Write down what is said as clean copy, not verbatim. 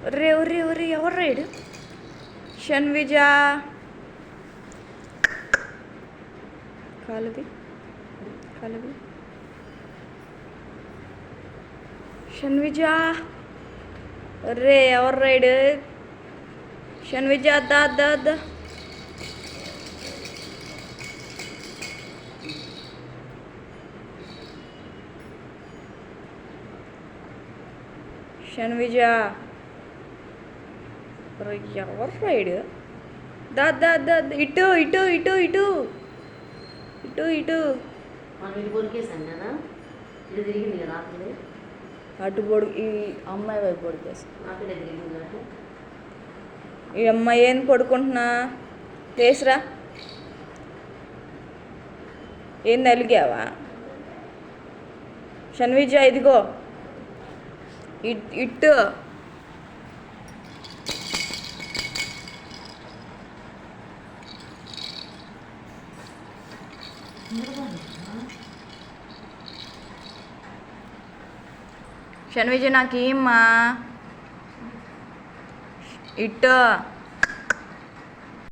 ఒర్రే ఒర్రే ఒర్రే ఎవరు రైడు షన్విజ కాలుది కాలుది షన్విజ ఒర్రే ఎవరు రైడు షన్విజ అద్దా అద్దా అద్దా షన్విజ ఎవరు రైడు దా దా దా ఇటు ఇటు ఇటు ఇటు ఇటు ఇటు అటు పొడు ఈ అమ్మాయి వైపు పొడికేస్తా ఈ అమ్మాయి ఏంది పడుకుంటున్నా లేసురా ఏంది అలిగావా షన్విజ ఇదిగో ఇటు షన్విజ నాకేమ్మా ఇటు